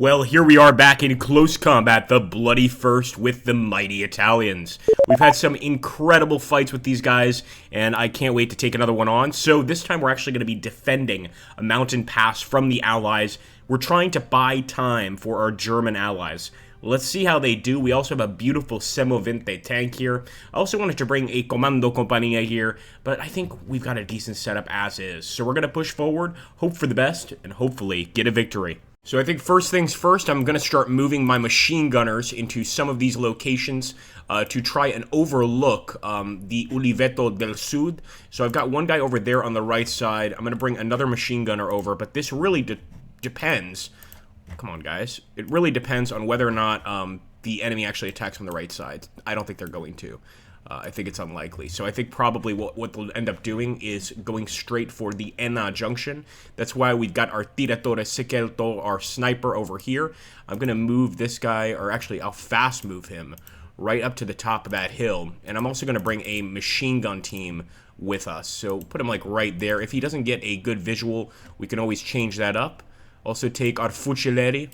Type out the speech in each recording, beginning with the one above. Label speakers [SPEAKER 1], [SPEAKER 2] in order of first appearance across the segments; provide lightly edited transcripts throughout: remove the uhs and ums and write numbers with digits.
[SPEAKER 1] Well, here we are back in close combat, the bloody first with the mighty Italians. We've had some incredible fights with these guys, and I can't wait to take another one on. So this time we're actually going to be defending a mountain pass from the Allies. We're trying to buy time for our German allies. Let's see how they do. We also have a beautiful Semovente tank here. I also wanted to bring a Comando Compania here, but I think we've got a decent setup as is. So we're going to push forward, hope for the best, and hopefully get a victory. So I think first things first, I'm going to start moving my machine gunners into some of these locations to try and overlook the Oliveto del Sud. So I've got one guy over there on the right side. I'm going to bring another machine gunner over, but this really depends. Come on, guys. It really depends on whether or not the enemy actually attacks on the right side. I don't think they're going to. I think it's unlikely. So I think probably what they'll end up doing is going straight for the Enna junction. That's why we've got our Tiratore Sekelto, our sniper over here. I'm going to move this guy, or actually I'll fast move him right up to the top of that hill. And I'm also going to bring a machine gun team with us. So put him like right there. If he doesn't get a good visual, we can always change that up. Also take our Fucileri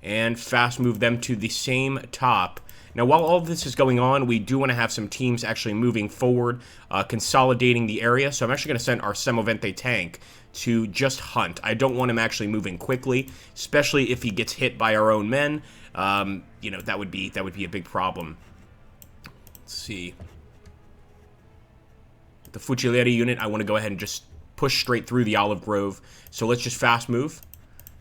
[SPEAKER 1] and fast move them to the same top. Now, while all of this is going on, we do want to have some teams actually moving forward, consolidating the area. So I'm actually going to send our Semovente tank to just hunt. I don't want him actually moving quickly, especially if he gets hit by our own men. You know, that would be a big problem. Let's see. The Fucilieri unit, I want to go ahead and just push straight through the olive grove. So let's just fast move.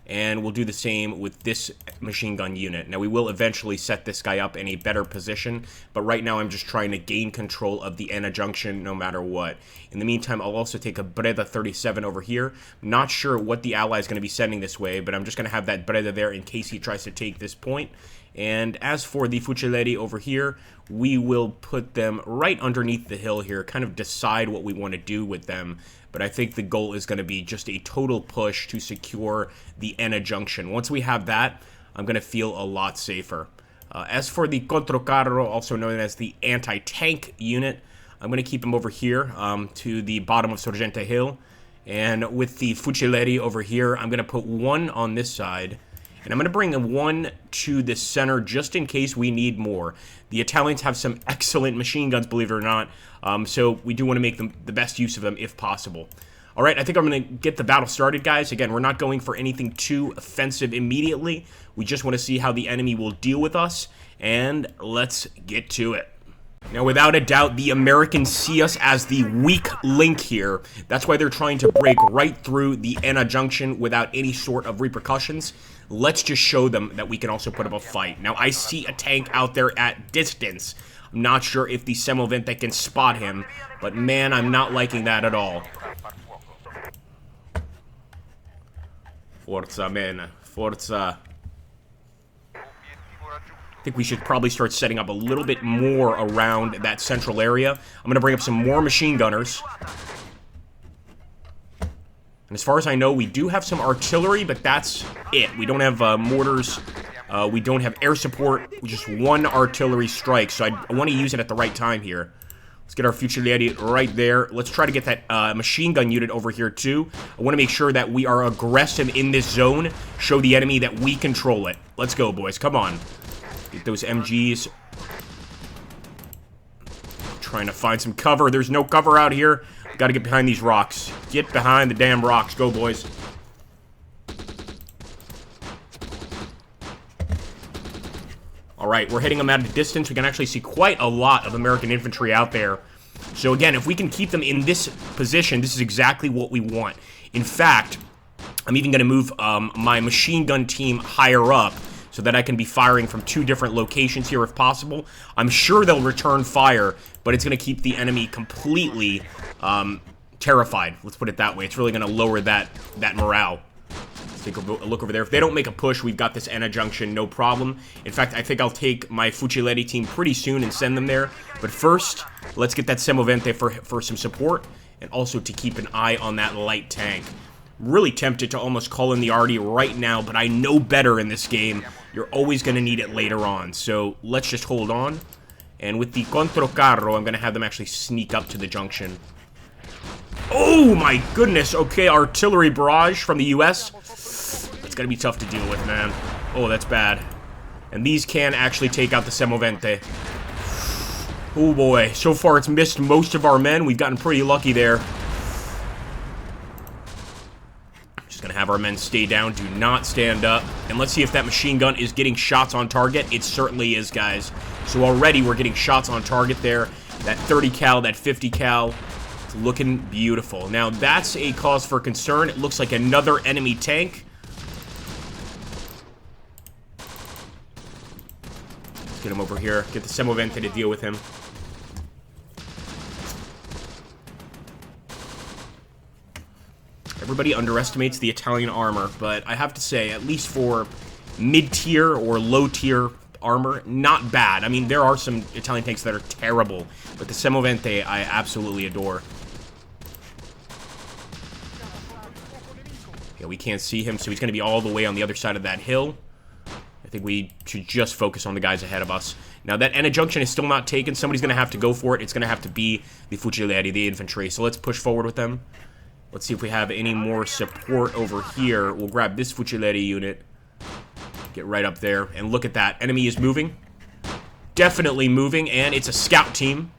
[SPEAKER 1] And we'll do the same with this machine gun unit. Now, we will eventually set this guy up in a better position, but right now I'm just trying to gain control of the Enna junction no matter what. In the meantime, I'll also take a Breda 37 over here. Not sure what the ally is going to be sending this way, but I'm just going to have that Breda there in case he tries to take this point. And as for the Fucileri over here, we will put them right underneath the hill here, kind of decide what we want to do with them. But I think the goal is going to be just a total push to secure the Enna junction. Once we have that, I'm going to feel a lot safer. As for the Controcarro, also known as the anti-tank unit, I'm going to keep him over here to the bottom of Sorgente Hill. And with the Fucileri over here, I'm going to put one on this side. And I'm going to bring one to the center just in case we need more. The Italians have some excellent machine guns, believe it or not. So we do want to make them the best use of them if possible. All right, I think I'm going to get the battle started, guys. Again, we're not going for anything too offensive immediately. We just want to see how the enemy will deal with us. And let's get to it. Now, without a doubt, the Americans see us as the weak link here. That's why they're trying to break right through the Enna junction without any sort of repercussions. Let's just show them that we can also put up a fight. Now, I see a tank out there at distance. I'm not sure if the Semovente can spot him, but man, I'm not liking that at all. Forza, man. Forza. I think we should probably start setting up a little bit more around that central area. I'm going to bring up some more machine gunners. And as far as I know, we do have some artillery, but that's it. We don't have mortars. We don't have air support. Just one artillery strike, so I want to use it at the right time here. Let's get our Fucilieri right there. Let's try to get that machine gun unit over here, too. I want to make sure that we are aggressive in this zone. Show the enemy that we control it. Let's go, boys. Come on. Get those MGs. Trying to find some cover. There's no cover out here. Got to get behind these rocks. Get behind the damn rocks. Go, boys. Alright, we're hitting them at a distance. We can actually see quite a lot of American infantry out there. So again, if we can keep them in this position, this is exactly what we want. In fact, I'm even going to move my machine gun team higher up so that I can be firing from two different locations here if possible. I'm sure they'll return fire, but it's going to keep the enemy completely terrified. Let's put it that way. It's really going to lower that morale. Let's take a look over there. If they don't make a push, we've got this Enna junction, no problem. In fact, I think I'll take my Fucileri team pretty soon and send them there. But first, let's get that Semovente for some support, and also to keep an eye on that light tank. Really tempted to almost call in the arty right now, but I know better in this game. You're always going to need it later on. So let's just hold on. And with the Controcarro, I'm going to have them actually sneak up to the junction. Oh my goodness. Okay, artillery barrage from the US. It's going to be tough to deal with, man. Oh, that's bad. And these can actually take out the Semovente. Oh boy, so far it's missed most of our men. We've gotten pretty lucky there. Just gonna have our men stay down, do not stand up. And let's see if that machine gun is getting shots on target. It certainly is, guys. So already we're getting shots on target there. That 30 cal, that 50 cal. It's looking beautiful. Now that's a cause for concern. It looks like another enemy tank. Let's get him over here. Get the Semovente to deal with him. Everybody underestimates the Italian armor, but I have to say, at least for mid-tier or low-tier armor, not bad. I mean, there are some Italian tanks that are terrible, but the Semovente I absolutely adore. Yeah, we can't see him, so he's going to be all the way on the other side of that hill. I think we should just focus on the guys ahead of us. Now, that Enna junction is still not taken. Somebody's going to have to go for it. It's going to have to be the Fucilieri, the infantry. So let's push forward with them. Let's see if we have any more support over here. We'll grab this Fucilieri unit. Get right up there. And look at that. Enemy is moving. Definitely moving. And it's a scout team.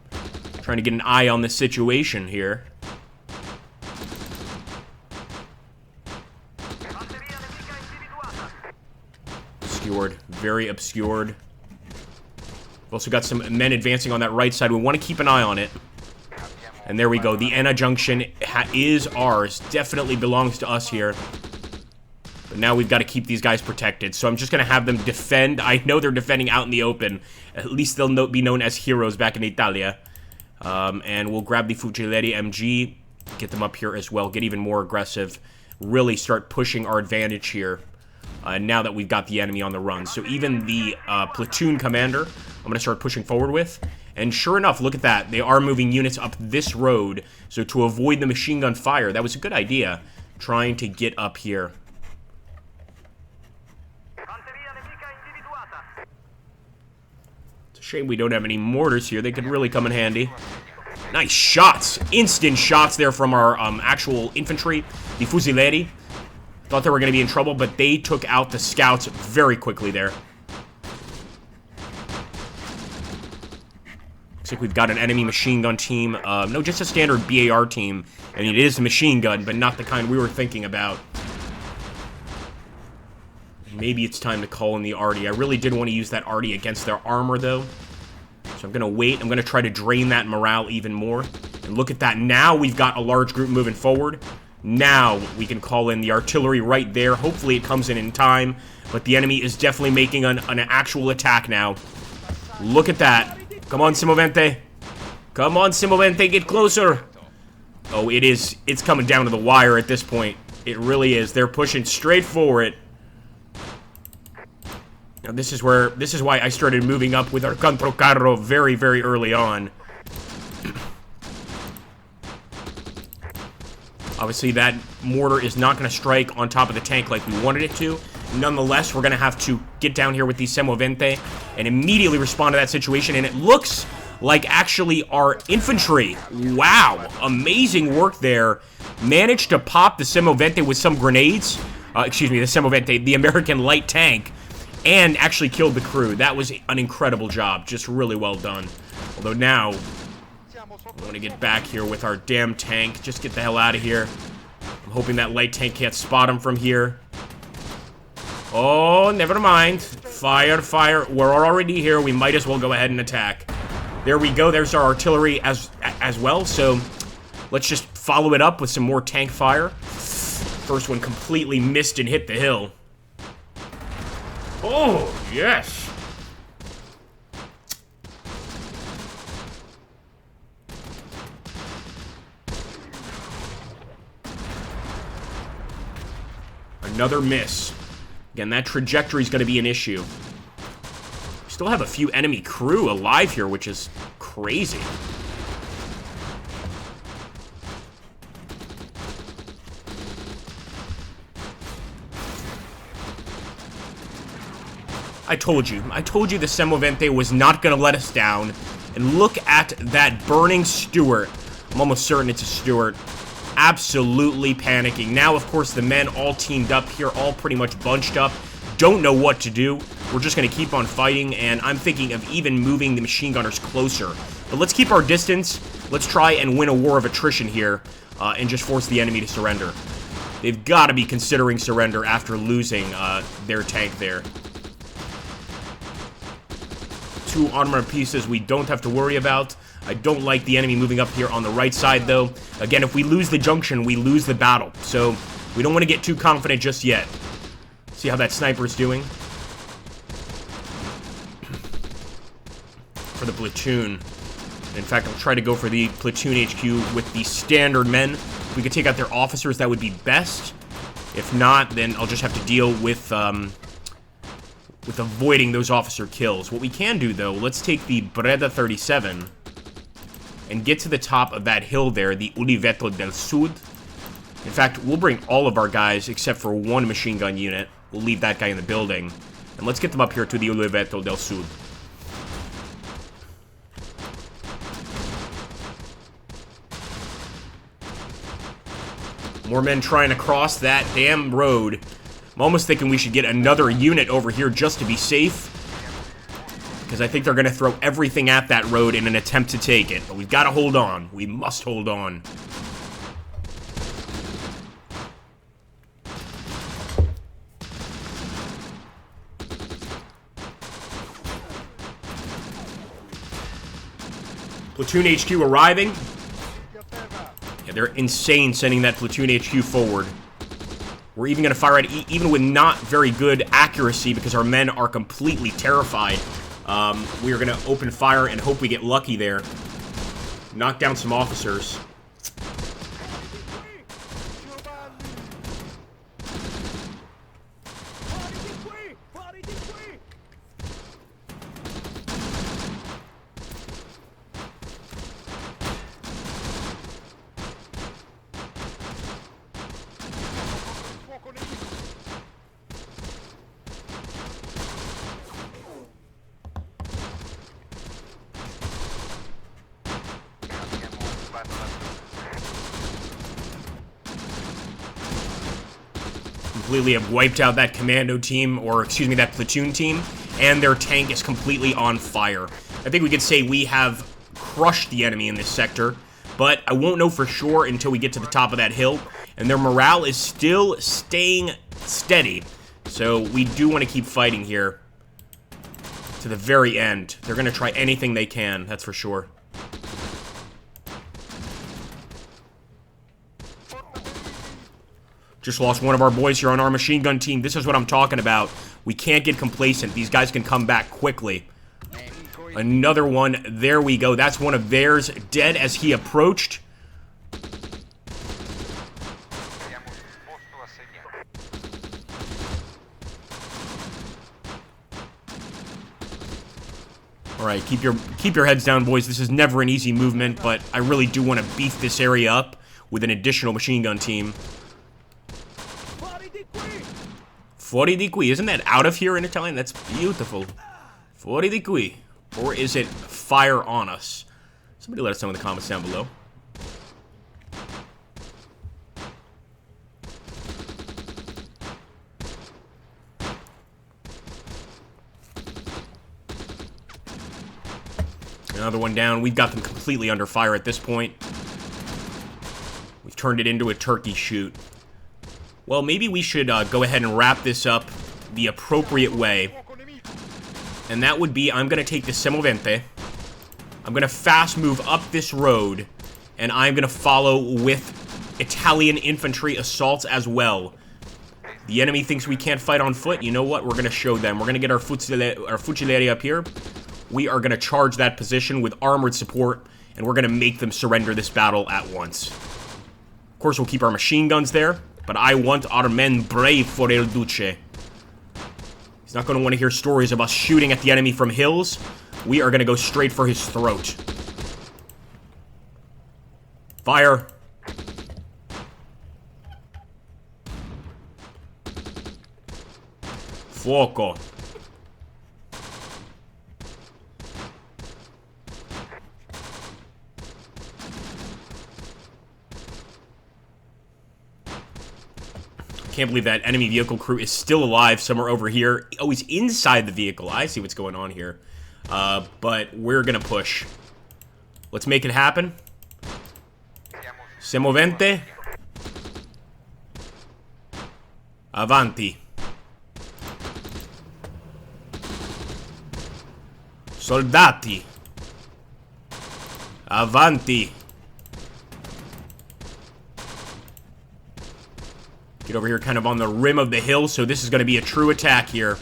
[SPEAKER 1] Trying to get an eye on the situation here. Obscured. Very obscured. We've also got some men advancing on that right side. We want to keep an eye on it. And there we go. The Enna junction is ours. Definitely belongs to us here. But now we've got to keep these guys protected. So I'm just going to have them defend. I know they're defending out in the open. At least they'll be known as heroes back in Italia. And we'll grab the Fucilieri MG. Get them up here as well. Get even more aggressive. Really start pushing our advantage here. Now that we've got the enemy on the run. So even the platoon commander, I'm going to start pushing forward with. And sure enough, look at that. They are moving units up this road. So to avoid the machine gun fire, that was a good idea. Trying to get up here. It's a shame we don't have any mortars here. They could really come in handy. Nice shots. Instant shots there from our actual infantry. The Fucilieri. Thought they were going to be in trouble, but they took out the scouts very quickly there. Looks like we've got an enemy machine gun team. No, just a standard BAR team. I mean, it is a machine gun, but not the kind we were thinking about. Maybe it's time to call in the Arty. I really did want to use that Arty against their armor, though. So I'm going to wait. I'm going to try to drain that morale even more. And look at that. Now we've got a large group moving forward. Now we can call in the artillery right there. Hopefully it comes in time. But the enemy is definitely making an actual attack now. Look at that. Come on, Semovente. Come on, Semovente, get closer. Oh, it's coming down to the wire at this point. It really is. They're pushing straight for it. Now, this is why I started moving up with our Controcarro very, very early on. Obviously, that mortar is not going to strike on top of the tank like we wanted it to. Nonetheless, we're going to have to get down here with these Semovente and immediately respond to that situation. And it looks like actually our infantry, wow, amazing work there. Managed to pop the Semovente with some grenades. Excuse me, the Semovente, the American light tank. And actually killed the crew. That was an incredible job. Just really well done. Although now, I want to get back here with our damn tank. Just get the hell out of here. I'm hoping that light tank can't spot him from here. Oh, never mind. Fire, fire. We're already here. We might as well go ahead and attack. There we go. There's our artillery as well. So let's just follow it up with some more tank fire. First one completely missed and hit the hill. Oh, yes. Another miss. Again, that trajectory is going to be an issue. We still have a few enemy crew alive here, which is crazy. I told you the Semovente was not going to let us down. And look at that burning Stuart. I'm almost certain it's a Stuart. Absolutely panicking. Now, of course, the men all teamed up here, all pretty much bunched up. don't know what to do. We're just going to keep on fighting, and I'm thinking of even moving the machine gunners closer. But let's keep our distance. Let's try and win a war of attrition here, and just force the enemy to surrender. They've got to be considering surrender after losing their tank there. 2 armor pieces we don't have to worry about. I don't like the enemy moving up here on the right side, though. Again, if we lose the junction, we lose the battle. So we don't want to get too confident just yet. See how that sniper's doing. For the platoon. In fact, I'll try to go for the platoon HQ with the standard men. If we could take out their officers, that would be best. If not, then I'll just have to deal with avoiding those officer kills. What we can do, though, let's take the Breda 37 and get to the top of that hill there, the Oliveto del Sud. In fact, we'll bring all of our guys except for 1 machine gun unit. We'll leave that guy in the building. And let's get them up here to the Oliveto del Sud. More men trying to cross that damn road. I'm almost thinking we should get another unit over here just to be safe. Because I think they're going to throw everything at that road in an attempt to take it. But we've got to hold on. We must hold on. Platoon HQ arriving. Yeah, they're insane sending that platoon HQ forward. We're even going to fire at even with not very good accuracy because our men are completely terrified. We are going to open fire and hope we get lucky there. Knock down some officers. Completely have wiped out that commando team, or excuse me, that platoon team, and their tank is completely on fire. I think we could say we have crushed the enemy in this sector, but I won't know for sure until we get to the top of that hill, and their morale is still staying steady. So we do want to keep fighting here to the very end. They're going to try anything they can, that's for sure. Just lost one of our boys here on our machine gun team. This is what I'm talking about. We can't get complacent. These guys can come back quickly. Another one. There we go. That's one of theirs. Dead as he approached. Alright, keep your heads down, boys. This is never an easy movement, but I really do want to beef this area up with an additional machine gun team. Fuori di qui. Isn't that out of here in Italian? That's beautiful. Fuori di qui. Or is it fire on us? Somebody let us know in the comments down below. Another one down. We've got them completely under fire at this point. We've turned it into a turkey shoot. Well, maybe we should go ahead and wrap this up the appropriate way. And that would be, I'm going to take the Semovente. I'm going to fast move up this road. And I'm going to follow with Italian infantry assaults as well. The enemy thinks we can't fight on foot. You know what? We're going to show them. We're going to get our Fucileri up here. We are going to charge that position with armored support. And we're going to make them surrender this battle at once. Of course, we'll keep our machine guns there. But I want our men brave for Il Duce. He's not going to want to hear stories of us shooting at the enemy from hills. We are going to go straight for his throat. Fire. Fuoco. Can't believe that enemy vehicle crew is still alive somewhere over here. Oh, he's inside the vehicle. I see what's going on here. But we're gonna push. Let's make it happen. Se movente. Avanti. Soldati. Avanti. Get over here kind of on the rim of the hill, so this is going to be a true attack here.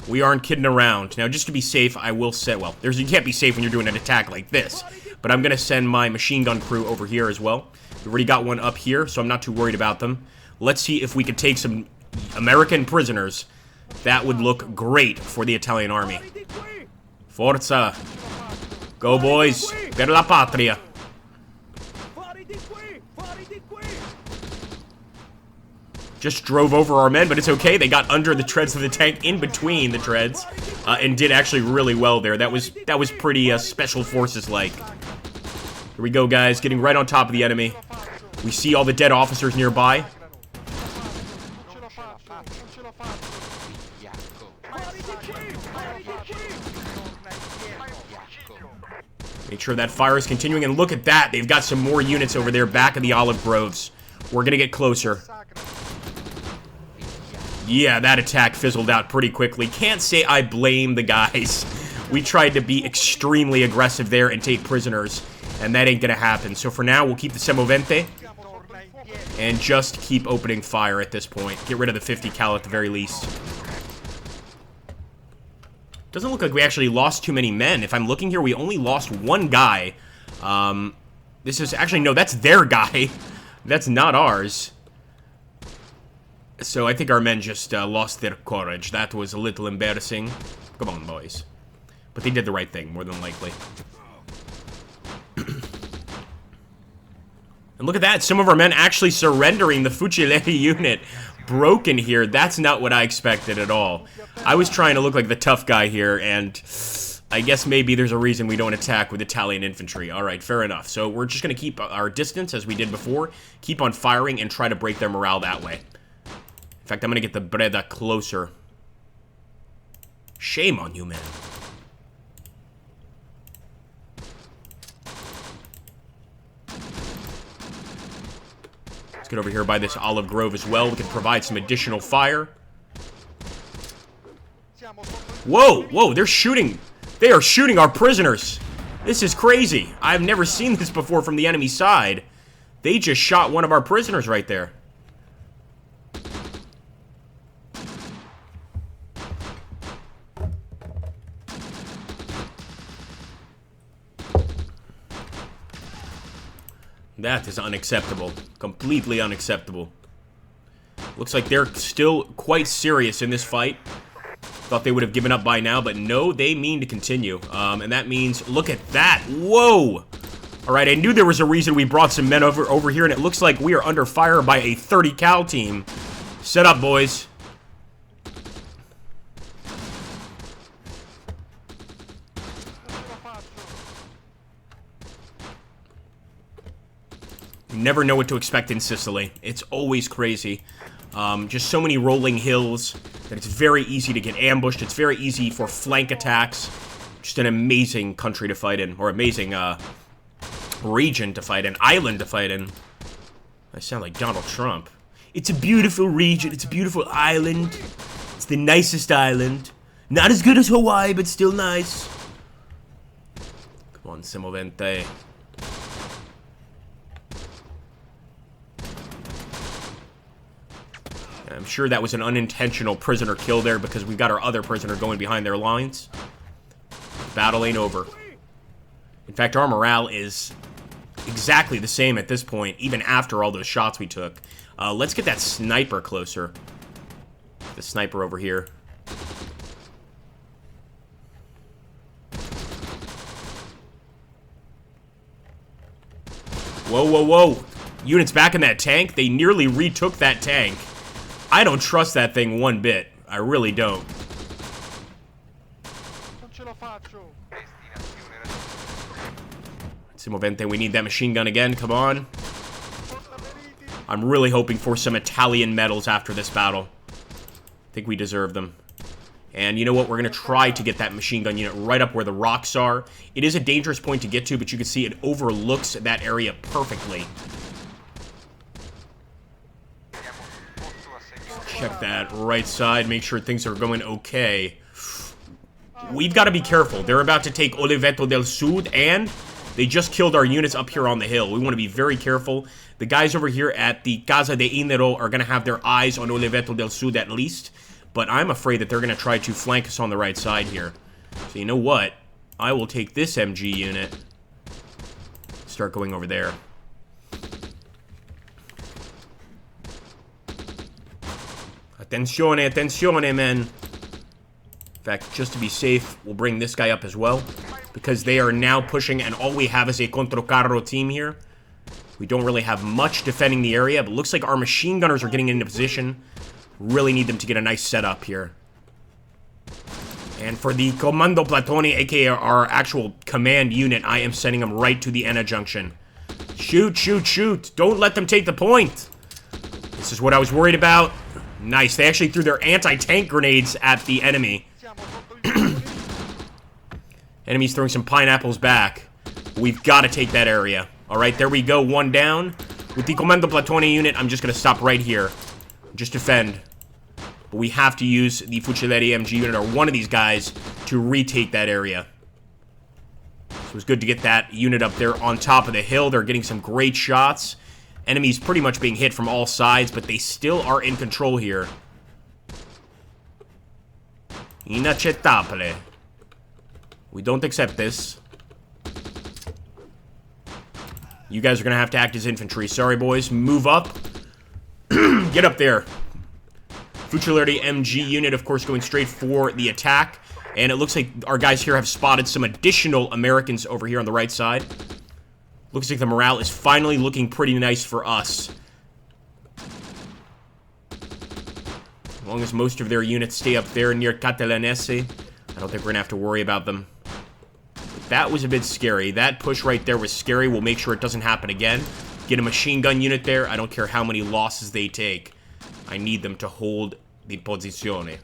[SPEAKER 1] We aren't kidding around. Now, just to be safe, I will set... Well, you can't be safe when you're doing an attack like this. But I'm going to send my machine gun crew over here as well. We've already got one up here, so I'm not too worried about them. Let's see if we could take some American prisoners. That would look great for the Italian army. Forza. Go, boys. Per la patria. Just drove over our men, but it's okay. They got under the treads of the tank, in between the treads, and did actually really well there. That was pretty special forces-like. Here we go, guys. Getting right on top of the enemy. We see all the dead officers nearby. Make sure that fire is continuing, and look at that. They've got some more units over there back of the olive groves. We're gonna get closer. Yeah, that attack fizzled out pretty quickly. Can't say I blame the guys. We tried to be extremely aggressive there and take prisoners, and that ain't gonna happen. So for now, we'll keep the Semovente and just keep opening fire at this point. Get rid of the 50 cal at the very least. Doesn't look like we actually lost too many men. If I'm looking here, we only lost one guy. This is actually, no, that's their guy. That's not ours. So I think our men just lost their courage. That was a little embarrassing. Come on, boys. But they did the right thing, more than likely. And look at that. Some of our men actually surrendering. The Fucilieri unit broken here. That's not what I expected at all. I was trying to look like the tough guy here, and I guess maybe there's a reason we don't attack with Italian infantry. Alright, fair enough. So we're just going to keep our distance as we did before. Keep on firing and try to break their morale that way. In fact, I'm going to get the Breda closer. Shame on you, man. Let's get over here by this olive grove as well. We can provide some additional fire. Whoa, whoa, they're shooting. They are shooting our prisoners. This is crazy. I've never seen this before from the enemy side. They just shot one of our prisoners right there. That is unacceptable. Completely unacceptable. Looks like they're still quite serious in this fight. Thought they would have given up by now, but no, they mean to continue. And that means, look at that. Whoa! Alright, I knew there was a reason we brought some men over here, and it looks like we are under fire by a 30 cal team. Set up, boys. You never know what to expect in Sicily. It's always crazy. Just so many rolling hills that it's very easy to get ambushed. It's very easy for flank attacks. Just an amazing country to fight in, or amazing region to fight in, island to fight in. I sound like Donald Trump. It's a beautiful region. It's a beautiful island. It's the nicest island. Not as good as Hawaii, but still nice. Come on, Semovente. I'm sure that was an unintentional prisoner kill there because we've got our other prisoner going behind their lines. Battle ain't over. In fact, our morale is exactly the same at this point, even after all those shots we took. Let's get that sniper closer. The sniper over here. Whoa, whoa, whoa. Units back in that tank. They nearly retook that tank. I don't trust that thing one bit. I really don't. Semovente, we need that machine gun again. Come on. I'm really hoping for some Italian medals after this battle. I think we deserve them. And you know what? We're going to try to get that machine gun unit right up where the rocks are. It is a dangerous point to get to, but you can see it overlooks that area perfectly. Check that right side. Make sure things are going okay. We've got to be careful. They're about to take Oliveto del Sud, and they just killed our units up here on the hill. We want to be very careful. The guys over here at the Casa de Inero are going to have their eyes on Oliveto del Sud at least. But I'm afraid that they're going to try to flank us on the right side here. So you know what? I will take this MG unit. Start going over there. Attenzione, attenzione, men. In fact, just to be safe, we'll bring this guy up as well. Because they are now pushing, and all we have is a Controcarro team here. We don't really have much defending the area, but it looks like our machine gunners are getting into position. Really need them to get a nice setup here. And for the Comando Platoni, aka our actual command unit, I am sending them right to the Enna junction. Shoot, shoot, shoot. Don't let them take the point. This is what I was worried about. Nice. They actually threw their anti-tank grenades at the enemy. Enemy's throwing some pineapples back. We've got to take that area. Alright, there we go. One down. With the Comando Platoni unit, I'm just going to stop right here. Just defend. But we have to use the Fuciletti MG unit or one of these guys to retake that area. So it was good to get that unit up there on top of the hill. They're getting some great shots. Enemies pretty much being hit from all sides, but they still are in control here. Inaccettabile. We don't accept this. You guys are going to have to act as infantry. Sorry, boys. Move up. Get up there. Fuciletti MG unit, of course, going straight for the attack. And it looks like our guys here have spotted some additional Americans over here on the right side. Looks like the morale is finally looking pretty nice for us. As long as most of their units stay up there near Catalanese, I don't think we're going to have to worry about them. But that was a bit scary. That push right there was scary. We'll make sure it doesn't happen again. Get a machine gun unit there. I don't care how many losses they take. I need them to hold the posizione.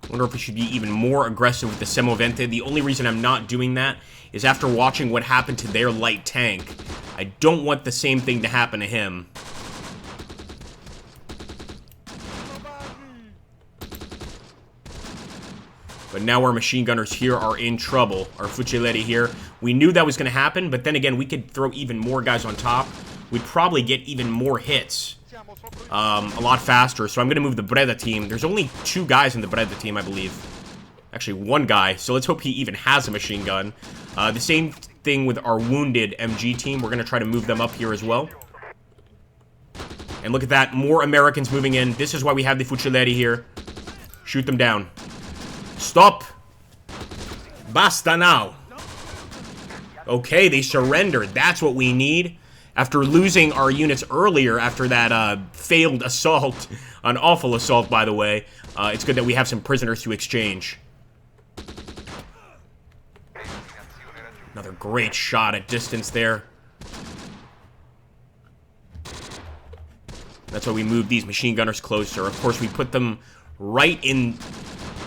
[SPEAKER 1] I wonder if we should be even more aggressive with the Semovente. The only reason I'm not doing that is after watching what happened to their light tank. I don't want the same thing to happen to him. But now our machine gunners here are in trouble. Our Fuciletti here. We knew that was going to happen, but then again, we could throw even more guys on top. We'd probably get even more hits. A lot faster, so I'm going to move the Breda team. There's only 2 guys in the Breda team, I believe. Actually, 1 guy, so let's hope he even has a machine gun. The same thing with our wounded MG team. We're going to try to move them up here as well. And look at that, more Americans moving in. This is why we have the Fuciletti here. Shoot them down. Stop! Basta now! Okay, they surrendered. That's what we need. After losing our units earlier, after that failed assault, an awful assault, by the way, it's good that we have some prisoners to exchange. Another great shot at distance there. That's why we moved these machine gunners closer. Of course, we put them right in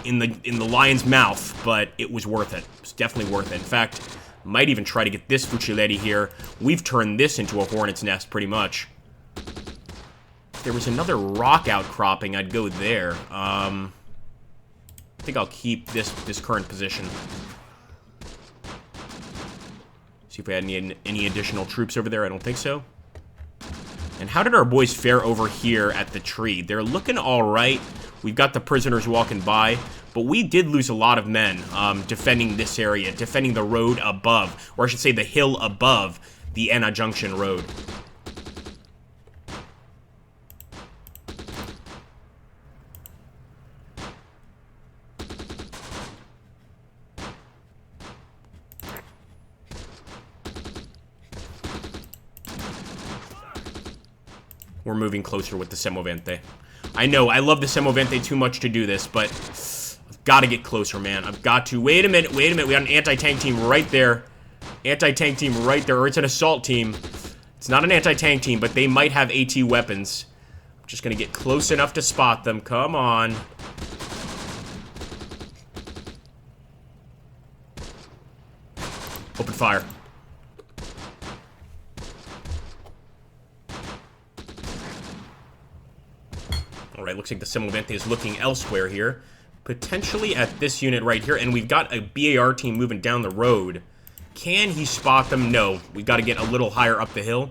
[SPEAKER 1] the lion's mouth, but it was worth it. It's definitely worth it. In fact, might even try to get this Fuciletti here. We've turned this into a hornet's nest, pretty much. If there was another rock outcropping, I'd go there. I think I'll keep this current position. See if we had any additional troops over there. I don't think so. And how did our boys fare over here at the tree? They're looking all right. We've got the prisoners walking by, but we did lose a lot of men defending this area, defending the road above, or I should say the hill above the Enna Junction road. We're moving closer with the Semovente. I know, I love the Semovente too much to do this, but I've got to get closer, man. I've got to. Wait a minute. We got an anti-tank team right there. Anti-tank team right there, or it's an assault team. It's not an anti-tank team, but they might have AT weapons. I'm just going to get close enough to spot them. Come on. Open fire. Alright, looks like the Semovente is looking elsewhere here. Potentially at this unit right here. And we've got a BAR team moving down the road. Can he spot them? No. We've got to get a little higher up the hill.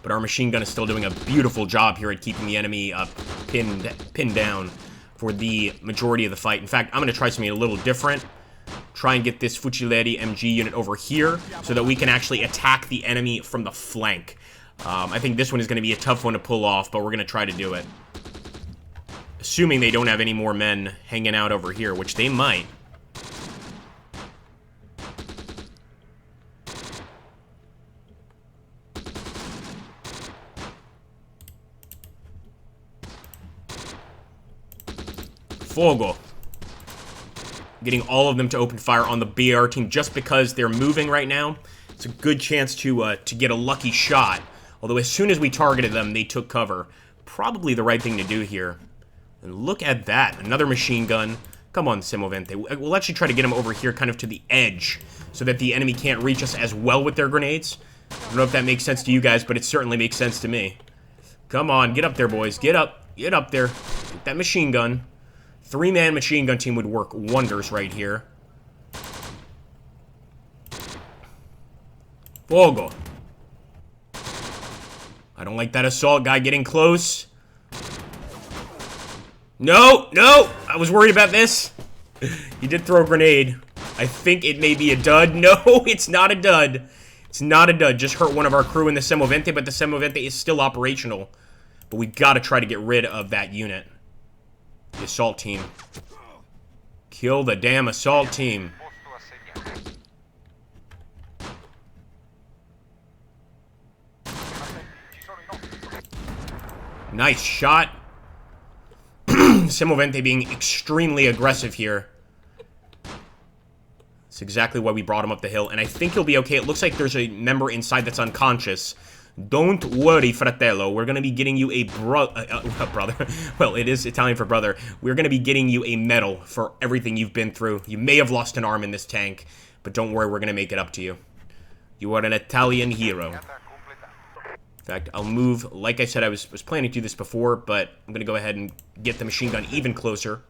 [SPEAKER 1] But our machine gun is still doing a beautiful job here at keeping the enemy pinned down for the majority of the fight. In fact, I'm going to try something a little different. Try and get this Fucilieri MG unit over here so that we can actually attack the enemy from the flank. I think this one is going to be a tough one to pull off, but we're going to try to do it. Assuming they don't have any more men hanging out over here, which they might. Fogo. Getting all of them to open fire on the BR team just because they're moving right now. It's a good chance to get a lucky shot. Although as soon as we targeted them, they took cover. Probably the right thing to do here. And look at that. Another machine gun. Come on, Semovente. We'll actually try to get them over here kind of to the edge so that the enemy can't reach us as well with their grenades. I don't know if that makes sense to you guys, but it certainly makes sense to me. Come on, get up there, boys. Get up. Get up there. Get that machine gun. 3-man machine gun team would work wonders right here. Fogo. I don't like that assault guy getting close. No, no! I was worried about this. He did throw a grenade. I think it may be a dud. No, it's not a dud. It's not a dud. Just hurt one of our crew in the Semovente, but the Semovente is still operational. But we gotta try to get rid of that unit. The assault team. Kill the damn assault team. Nice shot. Semovente being extremely aggressive here. That's exactly why we brought him up the hill. And I think he'll be okay. It looks like there's a member inside that's unconscious. Don't worry, fratello. We're going to be getting you a brother. Well, it is Italian for brother. We're going to be getting you a medal for everything you've been through. You may have lost an arm in this tank, but don't worry, we're going to make it up to you. You are an Italian hero. In fact, I'll move. Like I said, I was planning to do this before, but I'm going to go ahead and get the machine gun even closer.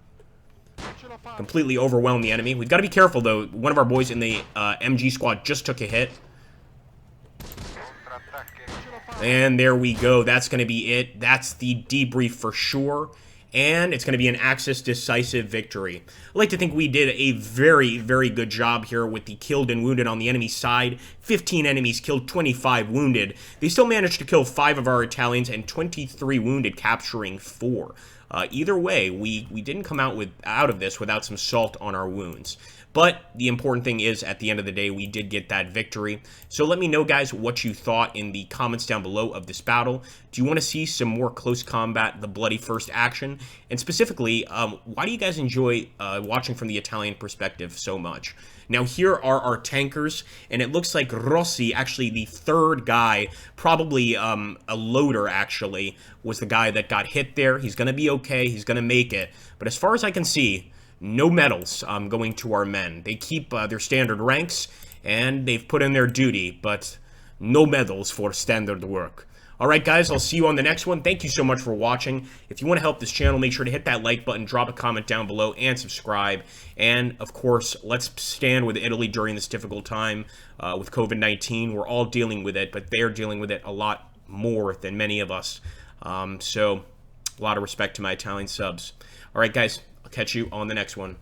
[SPEAKER 1] Completely overwhelm the enemy. We've got to be careful, though. One of our boys in the MG squad just took a hit. And there we go. That's going to be it. That's the debrief for sure. And it's going to be an Axis decisive victory. I like to think we did a very, very good job here with the killed and wounded on the enemy side. 15 enemies killed, 25 wounded. They still managed to kill 5 of our Italians and 23 wounded, capturing 4. Either way, we didn't come out of this without some salt on our wounds. But the important thing is, at the end of the day, we did get that victory. So let me know, guys, what you thought in the comments down below of this battle. Do you want to see some more close combat, the bloody first action? And specifically, why do you guys enjoy watching from the Italian perspective so much? Now, here are our tankers, and it looks like Rossi, actually the third guy, probably a loader, actually, was the guy that got hit there. He's going to be okay. He's going to make it. But as far as I can see, no medals going to our men. They keep their standard ranks, and they've put in their duty, but no medals for standard work. Alright guys, I'll see you on the next one. Thank you so much for watching. If you want to help this channel, make sure to hit that like button, drop a comment down below, and subscribe. And, of course, let's stand with Italy during this difficult time with COVID-19. We're all dealing with it, but they're dealing with it a lot more than many of us. So, a lot of respect to my Italian subs. Alright guys, I'll catch you on the next one.